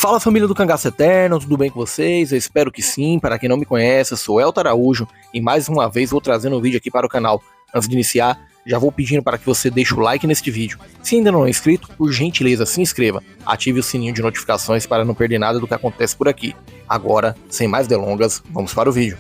Fala, família do Cangaço Eterno, tudo bem com vocês? Eu espero que sim. Para quem não me conhece, eu sou Elton Araújo e mais uma vez vou trazendo um vídeo aqui para o canal. Antes de iniciar, já vou pedindo para que você deixe o like neste vídeo. Se ainda não é inscrito, por gentileza se inscreva, ative o sininho de notificações para não perder nada do que acontece por aqui. Agora, sem mais delongas, vamos para o vídeo.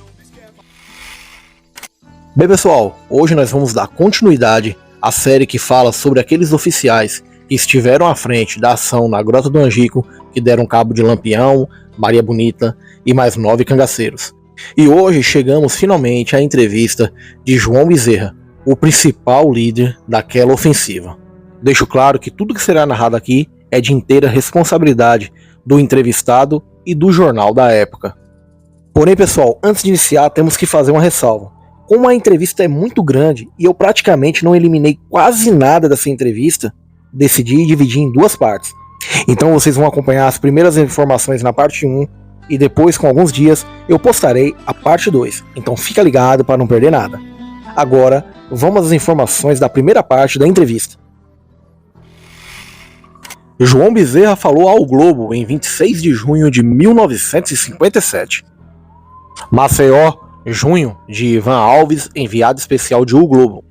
Bem, pessoal, hoje nós vamos dar continuidade à série que fala sobre aqueles oficiais que estiveram à frente da ação na Grota do Angico, que deram cabo de Lampião, Maria Bonita e mais 9 cangaceiros. E hoje chegamos finalmente à entrevista de João Bezerra, o principal líder daquela ofensiva. Deixo claro que tudo que será narrado aqui é de inteira responsabilidade do entrevistado e do jornal da época. Porém, pessoal, antes de iniciar temos que fazer uma ressalva. Como a entrevista é muito grande e eu praticamente não eliminei quase nada dessa entrevista, decidi dividir em duas partes. Então vocês vão acompanhar as primeiras informações na parte 1 e depois, com alguns dias, eu postarei a parte 2. Então fica ligado para não perder nada. Agora, vamos às informações da primeira parte da entrevista. João Bezerra falou ao Globo em 26 de junho de 1957. Maceió, junho, de Ivan Alves, enviado especial de O Globo,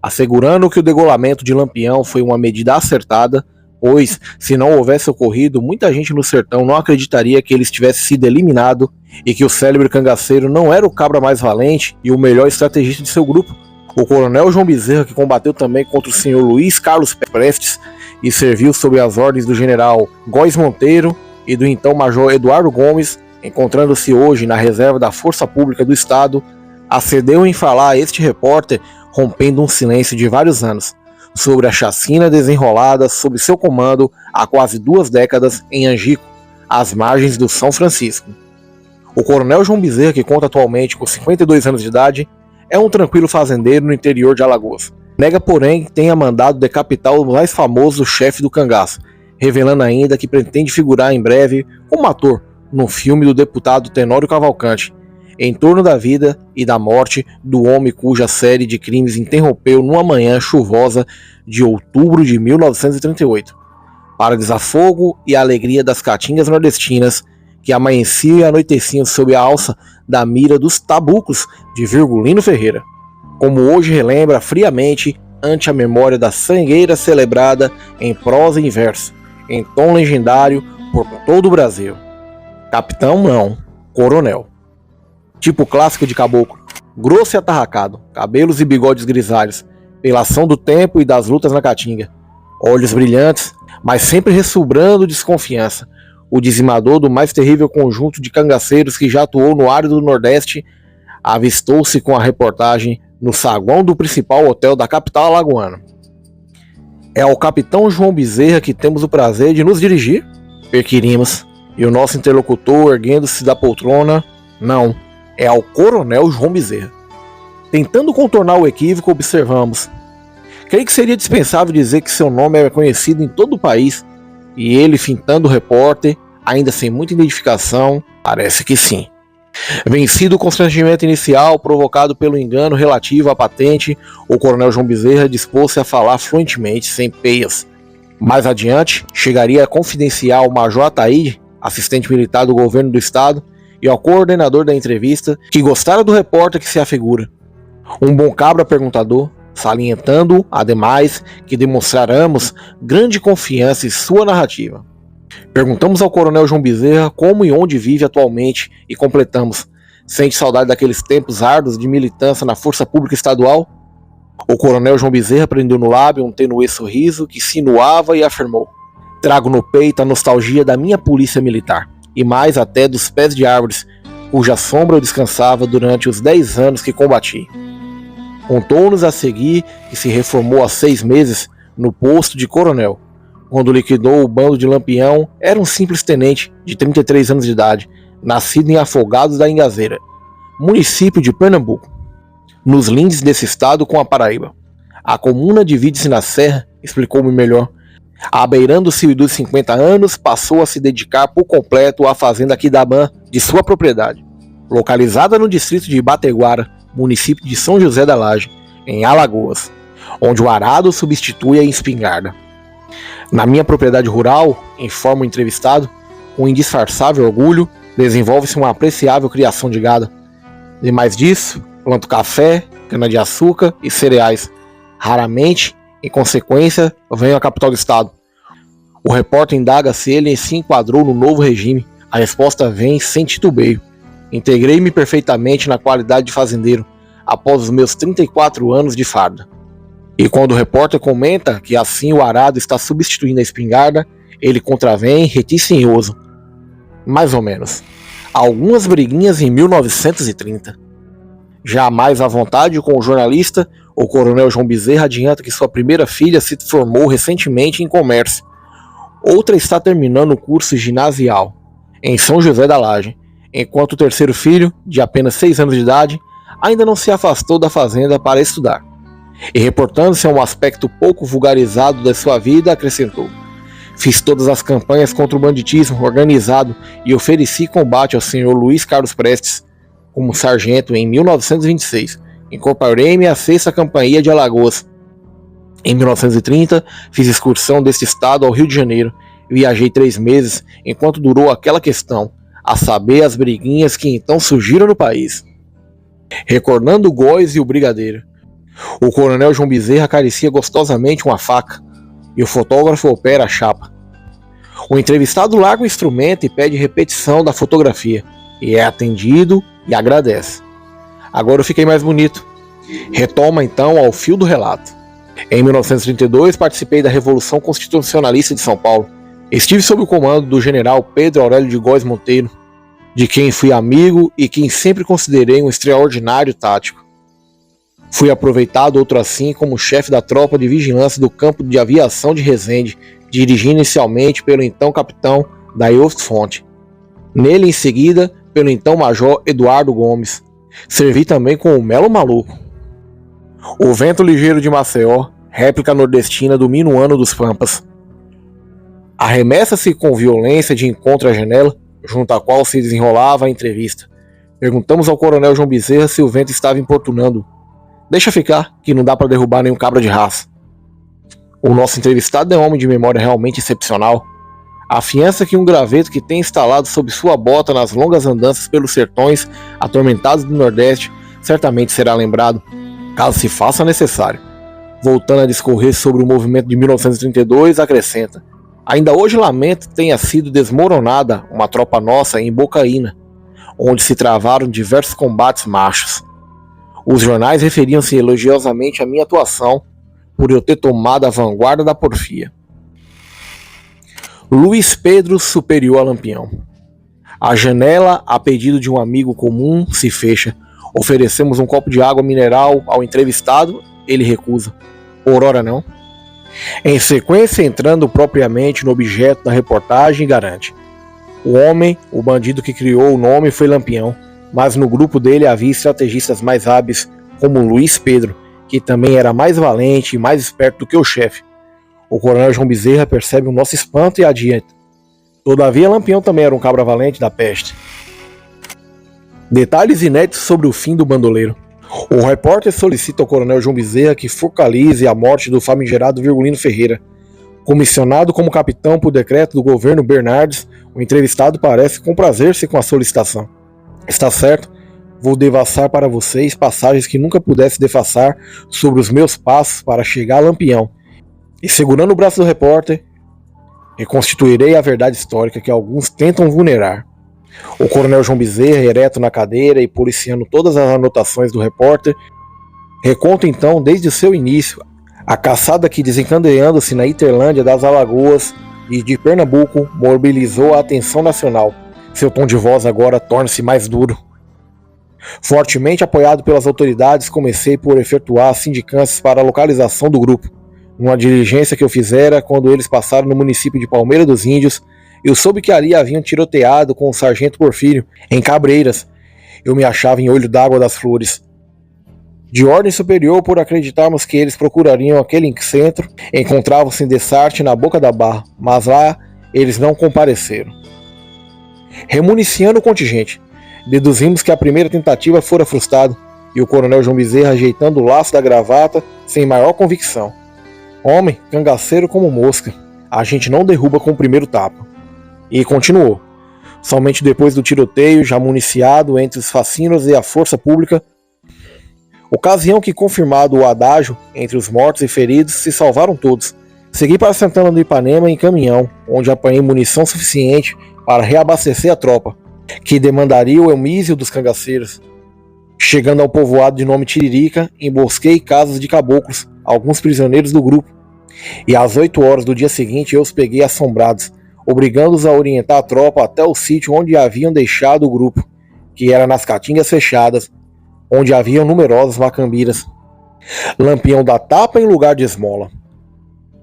assegurando que o degolamento de Lampião foi uma medida acertada, pois, se não houvesse ocorrido, muita gente no sertão não acreditaria que ele tivesse sido eliminado e que o célebre cangaceiro não era o cabra mais valente e o melhor estrategista de seu grupo. O coronel João Bezerra, que combateu também contra o senhor Luiz Carlos Prestes e serviu sob as ordens do general Góes Monteiro e do então major Eduardo Gomes, encontrando-se hoje na reserva da Força Pública do Estado, acedeu em falar a este repórter, rompendo um silêncio de vários anos, sobre a chacina desenrolada sob seu comando há quase 2 décadas em Angico, às margens do São Francisco. O coronel João Bezerra, que conta atualmente com 52 anos de idade, é um tranquilo fazendeiro no interior de Alagoas. Nega, porém, que tenha mandado decapitar o mais famoso chefe do cangaço, revelando ainda que pretende figurar em breve como ator no filme do deputado Tenório Cavalcante, em torno da vida e da morte do homem cuja série de crimes interrompeu numa manhã chuvosa de outubro de 1938, para desafogo e alegria das caatingas nordestinas que amanheciam e anoiteciam sob a alça da mira dos tabucos de Virgulino Ferreira, como hoje relembra friamente ante a memória da sangueira celebrada em prosa e em verso, em tom legendário por todo o Brasil. Capitão não, coronel. Tipo clássico de caboclo, grosso e atarracado, cabelos e bigodes grisalhos, pela ação do tempo e das lutas na caatinga. Olhos brilhantes, mas sempre ressobrando desconfiança. O dizimador do mais terrível conjunto de cangaceiros que já atuou no árido do Nordeste, avistou-se com a reportagem no saguão do principal hotel da capital alagoana. É ao capitão João Bezerra que temos o prazer de nos dirigir? Perquirimos, e o nosso interlocutor, erguendo-se da poltrona, não. É ao coronel João Bezerra. Tentando contornar o equívoco, observamos. Creio que seria dispensável dizer que seu nome é conhecido em todo o país, e ele, fintando o repórter, ainda sem muita identificação, parece que sim. Vencido o constrangimento inicial provocado pelo engano relativo à patente, o coronel João Bezerra dispôs-se a falar fluentemente, sem peias. Mais adiante, chegaria a confidenciar ao Major Ataíde, assistente militar do governo do estado, e ao coordenador da entrevista, que gostara do repórter que se afigura. Um bom cabra perguntador, salientando, ademais, que demonstraremos grande confiança em sua narrativa. Perguntamos ao coronel João Bezerra como e onde vive atualmente e completamos: sente saudade daqueles tempos árduos de militância na Força Pública Estadual? O coronel João Bezerra prendeu no lábio um tenue sorriso que sinuava e afirmou: trago no peito a nostalgia da minha polícia militar, e mais até dos pés de árvores, cuja sombra eu descansava durante os 10 anos que combati. Contou-nos a seguir que se reformou há 6 meses no posto de coronel. Quando liquidou o bando de Lampião, era um simples tenente de 33 anos de idade, nascido em Afogados da Ingazeira, município de Pernambuco, nos lindes desse estado com a Paraíba. A comuna divide-se na serra, explicou-me melhor. Abeirando-se dos 50 anos, passou a se dedicar por completo à fazenda Quidamã de sua propriedade, localizada no distrito de Bateguara, município de São José da Laje, em Alagoas, onde o arado substitui a espingarda. Na minha propriedade rural, informa o entrevistado, com indisfarçável orgulho, desenvolve-se uma apreciável criação de gado. Demais disso, planto café, cana-de-açúcar e cereais. Raramente, em consequência, venho à capital do estado. O repórter indaga se ele se enquadrou no novo regime. A resposta vem sem titubeio. Integrei-me perfeitamente na qualidade de fazendeiro, após os meus 34 anos de farda. E quando o repórter comenta que assim o arado está substituindo a espingarda, ele contravém reticioso. Mais ou menos. Algumas briguinhas em 1930. Já mais à vontade com o jornalista, o coronel João Bezerra adianta que sua primeira filha se formou recentemente em comércio. Outra está terminando o curso ginasial, em São José da Laje, enquanto o terceiro filho, de apenas 6 anos de idade, ainda não se afastou da fazenda para estudar. E reportando-se a um aspecto pouco vulgarizado da sua vida, acrescentou: fiz todas as campanhas contra o banditismo organizado e ofereci combate ao senhor Luiz Carlos Prestes. Como sargento em 1926, incorporei-me à 6ª Companhia de Alagoas. Em 1930, fiz excursão deste estado ao Rio de Janeiro. Viajei 3 meses, enquanto durou aquela questão, a saber as briguinhas que então surgiram no país. Recordando o Góis e o Brigadeiro, o coronel João Bezerra acaricia gostosamente uma faca, e o fotógrafo opera a chapa. O entrevistado larga o instrumento e pede repetição da fotografia, e é atendido e agradece. Agora eu fiquei mais bonito. Retoma então ao fio do relato. Em 1932 participei da Revolução Constitucionalista de São Paulo. Estive sob o comando do general Pedro Aurélio de Góes Monteiro, de quem fui amigo e quem sempre considerei um extraordinário tático. Fui aproveitado outro assim como chefe da tropa de vigilância do campo de aviação de Resende, dirigido inicialmente pelo então capitão Daioft Fonte. Nele em seguida pelo então major Eduardo Gomes. Servi também com o Melo Maluco. O Vento Ligeiro de Maceió, réplica nordestina do Minuano dos Pampas. Arremessa-se com violência de encontro à janela, junto à qual se desenrolava a entrevista. Perguntamos ao coronel João Bezerra se o vento estava importunando. Deixa ficar, que não dá para derrubar nenhum cabra de raça. O nosso entrevistado é um homem de memória realmente excepcional. Afiança que um graveto que tem instalado sob sua bota nas longas andanças pelos sertões atormentados do Nordeste certamente será lembrado, caso se faça necessário. Voltando a discorrer sobre o movimento de 1932, acrescenta: ainda hoje lamento tenha sido desmoronada uma tropa nossa em Bocaína, onde se travaram diversos combates machos. Os jornais referiam-se elogiosamente à minha atuação, por eu ter tomado a vanguarda da porfia. Luiz Pedro Superior a Lampião. A janela, a pedido de um amigo comum, se fecha. Oferecemos um copo de água mineral ao entrevistado, ele recusa. Por ora não. Em sequência, entrando propriamente no objeto da reportagem, garante: o homem, o bandido que criou o nome foi Lampião, mas no grupo dele havia estrategistas mais hábeis, como Luiz Pedro, que também era mais valente e mais esperto do que o chefe. O coronel João Bezerra percebe o nosso espanto e adianta: todavia Lampião também era um cabra valente da peste. Detalhes inéditos sobre o fim do bandoleiro. O repórter solicita ao coronel João Bezerra que focalize a morte do famigerado Virgulino Ferreira. Comissionado como capitão por decreto do governo Bernardes, o entrevistado parece comprazer-se com a solicitação. Está certo, vou devassar para vocês passagens que nunca pudesse defaçar sobre os meus passos para chegar a Lampião. E segurando o braço do repórter, reconstituirei a verdade histórica que alguns tentam vulnerar. O coronel João Bezerra, ereto na cadeira e policiando todas as anotações do repórter, reconta então desde o seu início a caçada que, desencadeando-se na Interlândia das Alagoas e de Pernambuco, mobilizou a atenção nacional. Seu tom de voz agora torna-se mais duro. Fortemente apoiado pelas autoridades, comecei por efetuar sindicâncias para a localização do grupo. Uma diligência que eu fizera quando eles passaram no município de Palmeira dos Índios, eu soube que ali haviam tiroteado com o sargento Porfírio, em Cabreiras. Eu me achava em Olho d'Água das Flores. De ordem superior, por acreditarmos que eles procurariam aquele centro, encontravam-se em Dessarte na Boca da Barra, mas lá eles não compareceram. Remuniciando o contingente, deduzimos que a primeira tentativa fora frustrada, e o coronel João Bezerra ajeitando o laço da gravata sem maior convicção. Homem, cangaceiro como mosca, a gente não derruba com o primeiro tapa. E continuou: Somente depois do tiroteio, já municiado entre os fascínoras e a força pública, ocasião que, confirmado o adágio entre os mortos e feridos, se salvaram todos. Segui para Santana do Ipanema em caminhão, onde apanhei munição suficiente para reabastecer a tropa, que demandaria o Elmísio dos cangaceiros. Chegando ao povoado de nome Tiririca, embosquei casas de caboclos, alguns prisioneiros do grupo, e às 8 horas do dia seguinte eu os peguei assombrados, obrigando-os a orientar a tropa até o sítio onde haviam deixado o grupo, que era nas caatingas fechadas, onde haviam numerosas macambiras. Lampião da tapa em lugar de esmola.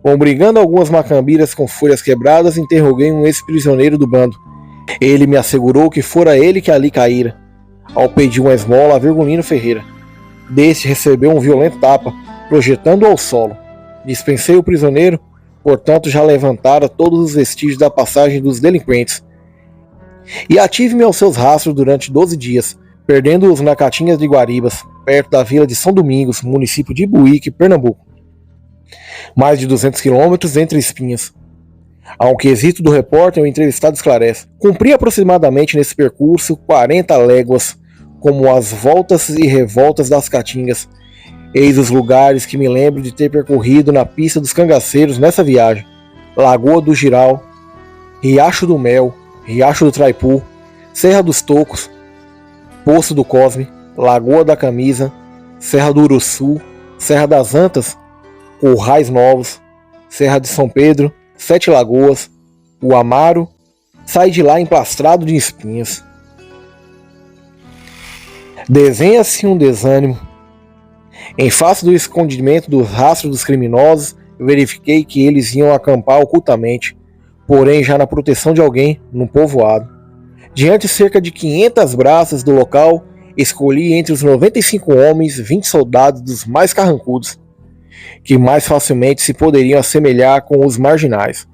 Obrigando algumas macambiras com folhas quebradas, interroguei um ex-prisioneiro do bando. Ele me assegurou que fora ele que ali caíra, ao pedir uma esmola a Virgulino Ferreira. Deste recebeu um violento tapa, projetando-o ao solo. Dispensei o prisioneiro, portanto já levantara todos os vestígios da passagem dos delinquentes. E ative-me aos seus rastros durante 12 dias, perdendo-os na Caatingas de Guaribas, perto da vila de São Domingos, município de Ibuíque, Pernambuco. Mais de 200 quilômetros entre espinhas. Ao quesito do repórter, o entrevistado esclarece. Cumpri aproximadamente nesse percurso 40 léguas, como as voltas e revoltas das Caatingas. Eis os lugares que me lembro de ter percorrido na pista dos cangaceiros nessa viagem: Lagoa do Giral, Riacho do Mel, Riacho do Traipu, Serra dos Tocos, Poço do Cosme, Lagoa da Camisa, Serra do Uruçu, Serra das Antas, Currais Novos, Serra de São Pedro, Sete Lagoas, o Amaro. Sai de lá emplastrado de espinhas. Desenha-se um desânimo. Em face do escondimento dos rastros dos criminosos, verifiquei que eles iam acampar ocultamente, porém já na proteção de alguém, num povoado. Diante cerca de 500 braças do local, escolhi entre os 95 homens 20 soldados dos mais carrancudos, que mais facilmente se poderiam assemelhar com os marginais,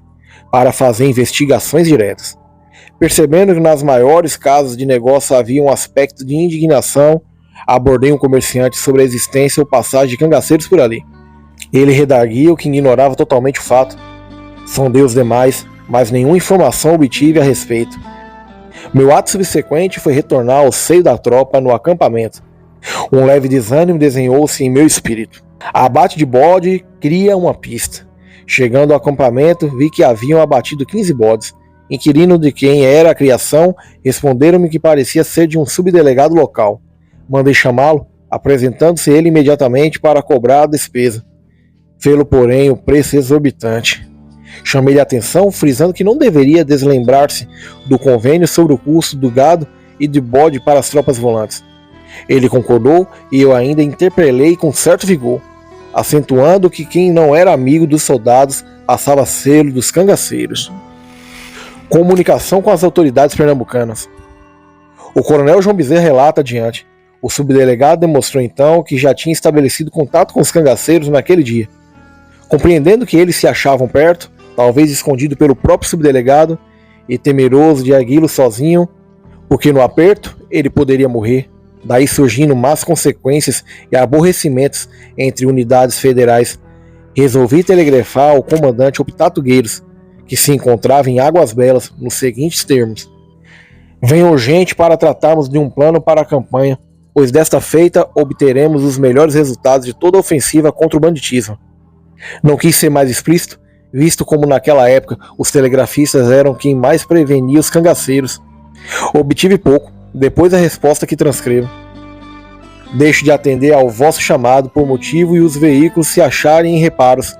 para fazer investigações diretas. Percebendo que nas maiores casas de negócio havia um aspecto de indignação, abordei um comerciante sobre a existência ou passagem de cangaceiros por ali. Ele redarguiu que ignorava totalmente o fato. Sondei os demais, mas nenhuma informação obtive a respeito. Meu ato subsequente foi retornar ao seio da tropa no acampamento. Um leve desânimo desenhou-se em meu espírito. Abate de bode cria uma pista. Chegando ao acampamento, vi que haviam abatido 15 bodes. Inquirindo de quem era a criação, responderam-me que parecia ser de um subdelegado local. Mandei chamá-lo, apresentando-se ele imediatamente para cobrar a despesa. Fê-lo, porém, o preço exorbitante. Chamei-lhe a atenção, frisando que não deveria deslembrar-se do convênio sobre o custo do gado e de bode para as tropas volantes. Ele concordou e eu ainda interpelei com certo vigor, acentuando que quem não era amigo dos soldados passava selo dos cangaceiros. Comunicação com as autoridades pernambucanas. O coronel João Bezerra relata adiante. O subdelegado demonstrou então que já tinha estabelecido contato com os cangaceiros naquele dia. Compreendendo que eles se achavam perto, talvez escondido pelo próprio subdelegado, e temeroso de erguê-lo sozinho, porque no aperto ele poderia morrer, daí surgindo más consequências e aborrecimentos entre unidades federais, resolvi telegrafar ao comandante Optato Gueiros, que se encontrava em Águas Belas, nos seguintes termos: venha urgente para tratarmos de um plano para a campanha, pois desta feita obteremos os melhores resultados de toda a ofensiva contra o banditismo. Não quis ser mais explícito, visto como naquela época os telegrafistas eram quem mais prevenia os cangaceiros. Obtive pouco, depois a resposta que transcrevo. Deixo de atender ao vosso chamado por motivo e os veículos se acharem em reparos.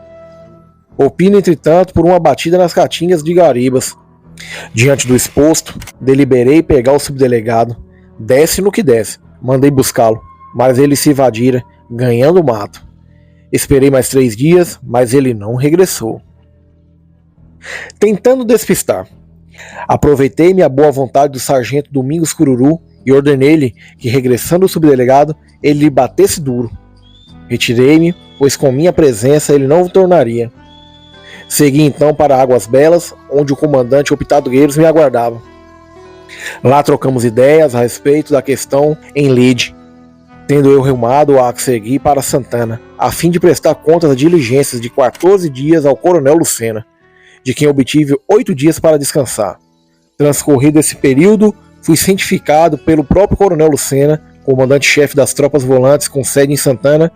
Opino, entretanto, por uma batida nas Caatingas de Guaribas. Diante do exposto, deliberei pegar o subdelegado. Desce no que desce. Mandei buscá-lo, mas ele se evadira, ganhando o mato. Esperei mais 3 dias, mas ele não regressou. Tentando despistar. Aproveitei-me a boa vontade do sargento Domingos Cururu e ordenei-lhe que, regressando o subdelegado, ele lhe batesse duro. Retirei-me, pois com minha presença ele não tornaria. Segui então para Águas Belas, onde o comandante Optato Gueiros me aguardava. Lá trocamos ideias a respeito da questão em lide, tendo eu rumado a seguir para Santana, a fim de prestar contas das diligências de 14 dias ao coronel Lucena, de quem obtive 8 dias para descansar. Transcorrido esse período, fui cientificado pelo próprio Coronel Lucena, comandante-chefe das tropas volantes com sede em Santana,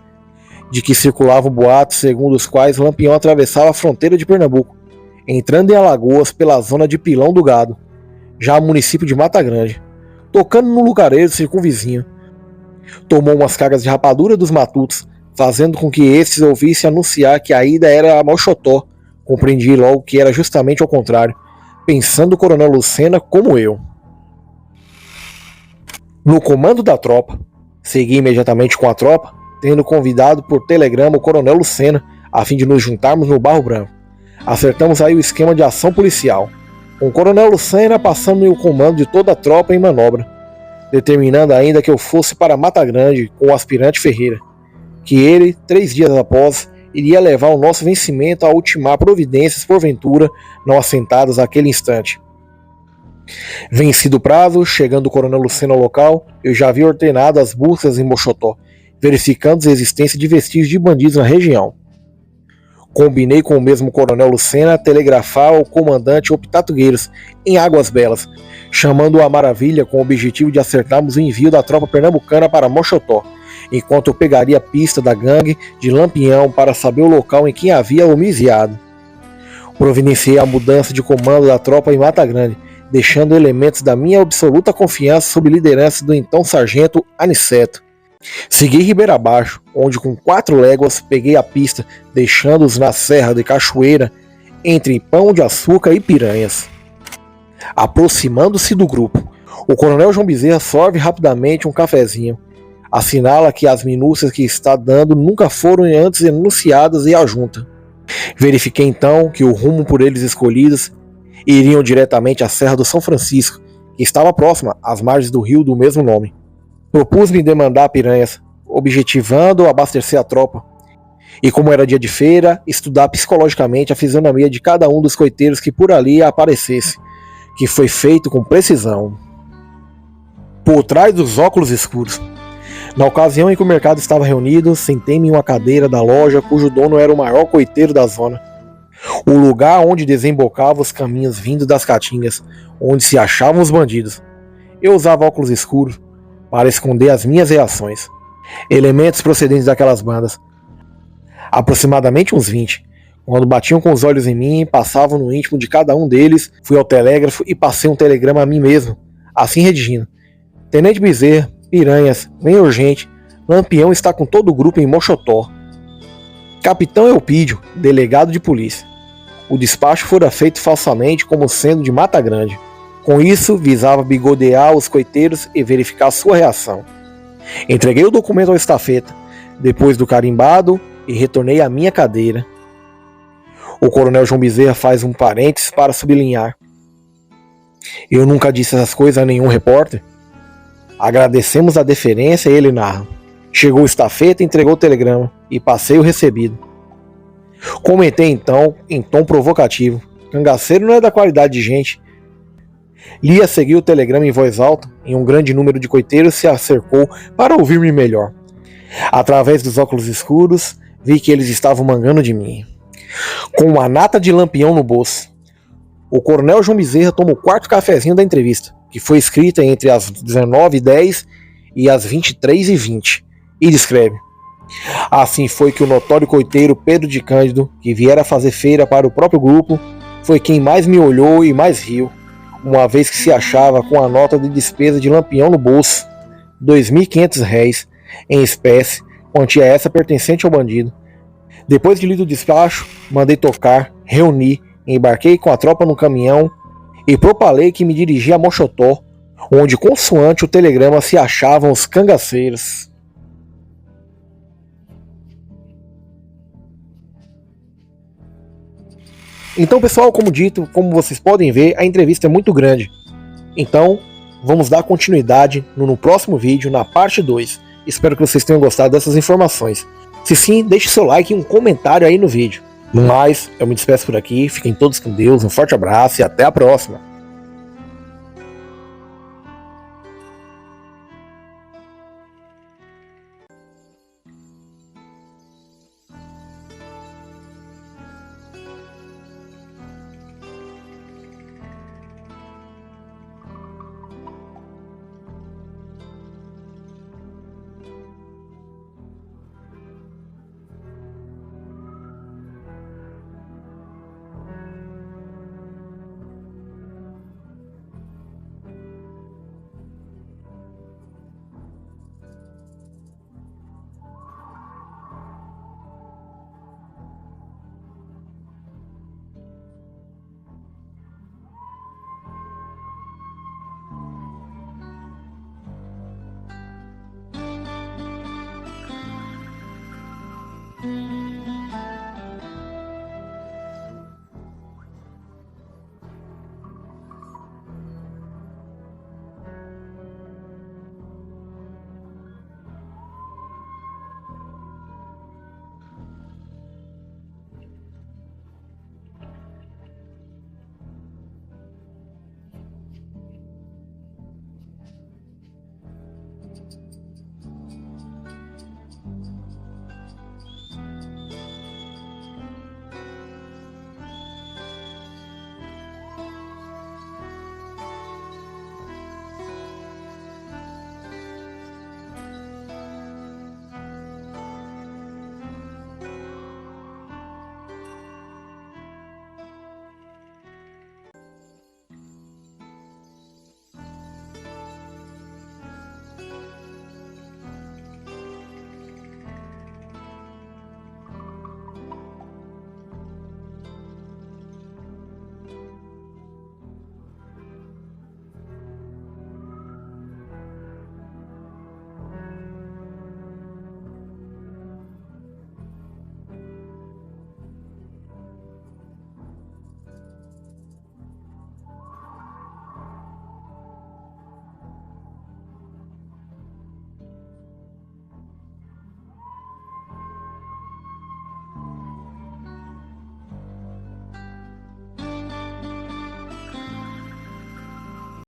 de que circulavam boatos segundo os quais Lampião atravessava a fronteira de Pernambuco, entrando em Alagoas pela zona de Pilão do Gado, já município de Mata Grande, tocando no lugarejo circunvizinho. Tomou umas cargas de rapadura dos matutos, fazendo com que estes ouvissem anunciar que a ida era a Mochotó. Compreendi logo que era justamente ao contrário, pensando o Coronel Lucena como eu. No comando da tropa, segui imediatamente com a tropa, tendo convidado por telegrama o Coronel Lucena, a fim de nos juntarmos no Barro Branco. Acertamos aí o esquema de ação policial, com o Coronel Lucena passando o comando de toda a tropa em manobra, determinando ainda que eu fosse para Mata Grande com o aspirante Ferreira, que ele, 3 dias após, iria levar o nosso vencimento a ultimar providências porventura não assentadas naquele instante. Vencido o prazo, chegando o Coronel Lucena ao local, eu já havia ordenado as buscas em Mochotó, verificando a existência de vestígios de bandidos na região. Combinei com o mesmo Coronel Lucena telegrafar ao comandante Optatugueiros, em Águas Belas, chamando-o à maravilha com o objetivo de acertarmos o envio da tropa pernambucana para Mochotó, enquanto eu pegaria a pista da gangue de Lampião para saber o local em que havia homiziado. Providenciei a mudança de comando da tropa em Mata Grande, deixando elementos da minha absoluta confiança sob liderança do então sargento Aniceto. Segui Ribeira Abaixo, onde com 4 léguas peguei a pista, deixando-os na Serra de Cachoeira, entre Pão de Açúcar e Piranhas. Aproximando-se do grupo, o Coronel João Bezerra sorve rapidamente um cafezinho. Assinala que as minúcias que está dando nunca foram antes enunciadas e ajunta. Verifiquei então que o rumo por eles escolhidos iriam diretamente à Serra do São Francisco, que estava próxima às margens do rio do mesmo nome. Propus-me demandar Piranhas, objetivando abastecer a tropa, e como era dia de feira, estudar psicologicamente a fisionomia de cada um dos coiteiros que por ali aparecesse, que foi feito com precisão. Por trás dos óculos escuros. Na ocasião em que o mercado estava reunido, sentei-me em uma cadeira da loja cujo dono era o maior coiteiro da zona. O lugar onde desembocavam os caminhos vindos das caatingas, onde se achavam os bandidos. Eu usava óculos escuros para esconder as minhas reações. Elementos procedentes daquelas bandas, aproximadamente uns 20, quando batiam com os olhos em mim, passavam no íntimo de cada um deles, fui ao telégrafo e passei um telegrama a mim mesmo, assim redigindo: Tenente Bezerra, Piranhas, vem urgente, Lampião está com todo o grupo em Mochotó. Capitão Elpídio, delegado de polícia. O despacho fora feito falsamente como sendo de Mata Grande. Com isso, visava bigodear os coiteiros e verificar sua reação. Entreguei o documento ao estafeta, depois do carimbado, e retornei à minha cadeira. O Coronel João Bezerra faz um parênteses para sublinhar: eu nunca disse essas coisas a nenhum repórter. Agradecemos a deferência e ele narra. Chegou o estafeta, entregou o telegrama e passei o recebido. Comentei então, em tom provocativo: cangaceiro não é da qualidade de gente. Li a seguir o telegrama em voz alta, e um grande número de coiteiros se acercou para ouvir-me melhor. Através dos óculos escuros, vi que eles estavam mangando de mim. Com uma nata de Lampião no bolso, o Coronel João Bezerra toma o 4º cafezinho da entrevista, que foi escrita entre as 19h10 e as 23h20, e descreve: assim foi que o notório coiteiro Pedro de Cândido, que viera fazer feira para o próprio grupo, foi quem mais me olhou e mais riu, uma vez que se achava com a nota de despesa de Lampião no bolso, R$2.500 em espécie, quantia essa pertencente ao bandido. Depois de lido o despacho, mandei tocar, reuni, embarquei com a tropa no caminhão e propalei que me dirigia a Mochotó, onde, consoante o telegrama, se achavam os cangaceiros. Então, pessoal, como dito, como vocês podem ver, a entrevista é muito grande. Então, vamos dar continuidade no próximo vídeo, na parte 2. Espero que vocês tenham gostado dessas informações. Se sim, deixe seu like e um comentário aí no vídeo. No mais, eu me despeço por aqui, fiquem todos com Deus, um forte abraço e até a próxima.